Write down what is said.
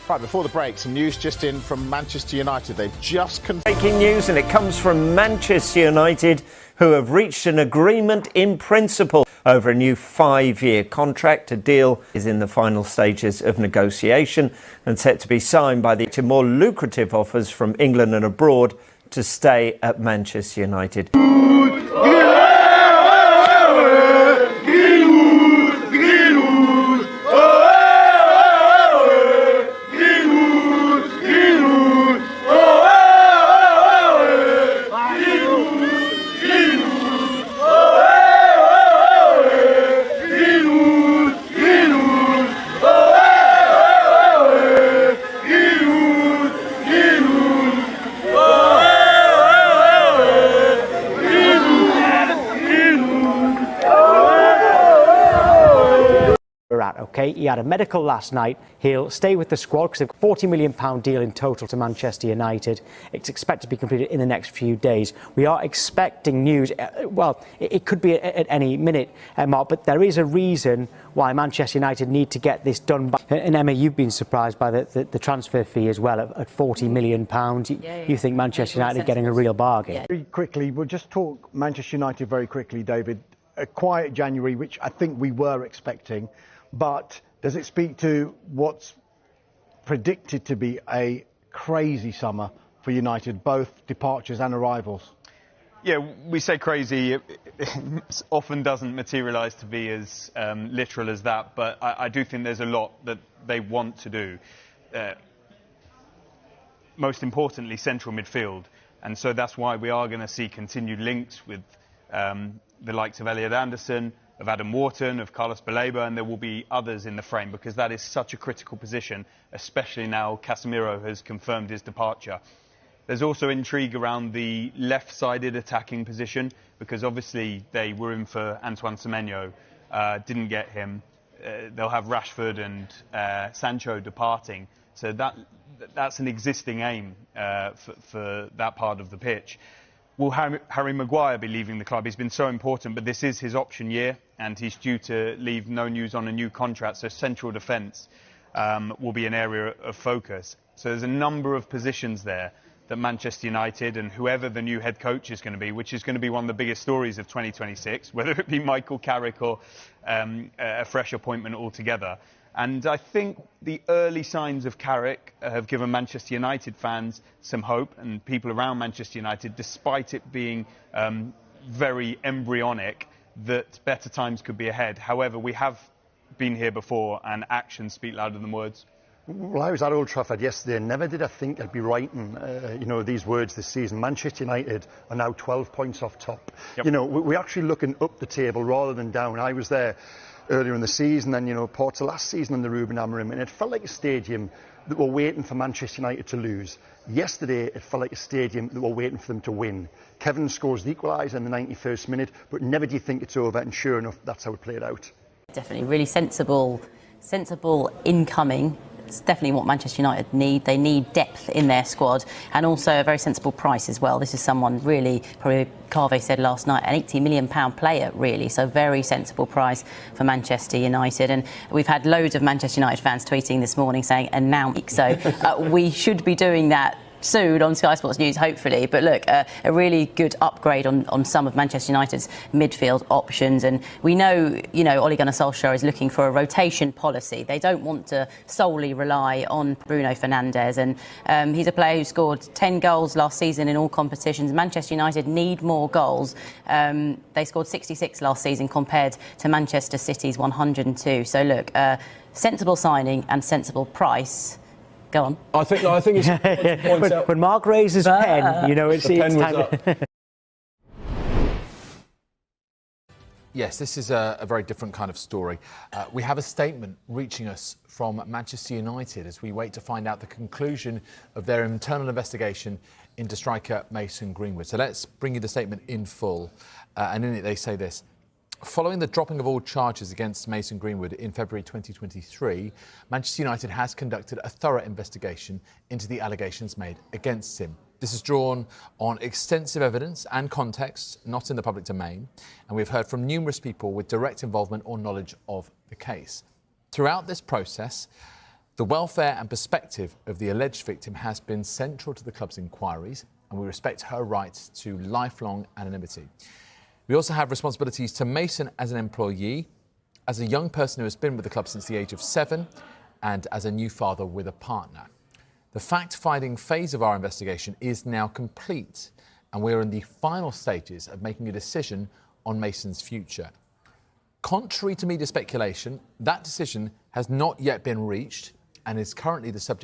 Right, before the break, some news just in from Manchester United. They've just breaking news, and it comes from Manchester United, who have reached an agreement in principle over a new 5-year contract. A deal is in the final stages of negotiation and set to be signed by the more lucrative offers from England and abroad to stay at Manchester United. Okay, he had a medical last night. He'll stay with the squad because a £40 million deal in total to Manchester United. It's expected to be completed in the next few days. We are expecting news. Well, it could be at any minute, Mark, but there is a reason why Manchester United need to get this done. And Emma, you've been surprised by the transfer fee as well at £40 million. You think Manchester United are getting a real bargain? Yeah. Very quickly, we'll just talk Manchester United very quickly, David. A quiet January, which I think we were expecting. But does it speak to what's predicted to be a crazy summer for United, both departures and arrivals? Yeah, we say crazy. It often doesn't materialise to be as literal as that, but I do think there's a lot that they want to do. Most importantly, central midfield. And so that's why we are going to see continued links with the likes of Elliot Anderson, of Adam Wharton, of Carlos Baleba, and there will be others in the frame because that is such a critical position, especially now Casemiro has confirmed his departure. There's also intrigue around the left-sided attacking position because obviously they were in for Antoine Semenyo, didn't get him. They'll have Rashford and Sancho departing, so that's an existing aim for that part of the pitch. Will Harry Maguire be leaving the club? He's been so important, but this is his option year, and he's due to leave. No news on a new contract, so central defence will be an area of focus. So there's a number of positions there that Manchester United and whoever the new head coach is going to be, which is going to be one of the biggest stories of 2026, whether it be Michael Carrick or a fresh appointment altogether. And I think the early signs of Carrick have given Manchester United fans some hope, and people around Manchester United, despite it being very embryonic, that better times could be ahead. However, we have been here before, and actions speak louder than words. Well, I was at Old Trafford yesterday, and never did I think I'd be writing, these words this season. Manchester United are now 12 points off top. Yep. We're actually looking up the table rather than down. I was there earlier in the season, and parts of last season on the Ruben Amorim, and it felt like a stadium that were waiting for Manchester United to lose. Yesterday, it felt like a stadium that were waiting for them to win. Kevin scores the equaliser in the 91st minute, but never do you think it's over, and sure enough, that's how it played out. Definitely, really sensible incoming. It's definitely what Manchester United need. They need depth in their squad and also a very sensible price as well. This is someone really, probably Carve said last night, an £80 million player really. So very sensible price for Manchester United. And we've had loads of Manchester United fans tweeting this morning saying announce. So we should be doing that soon on Sky Sports News, hopefully. But look, a really good upgrade on some of Manchester United's midfield options. And we know, Ole Gunnar Solskjaer is looking for a rotation policy. They don't want to solely rely on Bruno Fernandes. And he's a player who scored 10 goals last season in all competitions. Manchester United need more goals. They scored 66 last season compared to Manchester City's 102. So look, sensible signing and sensible price. Go on. I think it's when Mark raises pen, it's time. Yes, this is a very different kind of story. We have a statement reaching us from Manchester United as we wait to find out the conclusion of their internal investigation into striker Mason Greenwood. So let's bring you the statement in full. And in it they say this. Following the dropping of all charges against Mason Greenwood in February 2023, Manchester United has conducted a thorough investigation into the allegations made against him. This is drawn on extensive evidence and context, not in the public domain, and we've heard from numerous people with direct involvement or knowledge of the case. Throughout this process, The welfare and perspective of the alleged victim has been central to the club's inquiries, and we respect her right to lifelong anonymity. We also have responsibilities to Mason as an employee, as a young person who has been with the club since the age of 7, and as a new father with a partner. The fact-finding phase of our investigation is now complete, and we're in the final stages of making a decision on Mason's future. Contrary to media speculation, that decision has not yet been reached and is currently the subject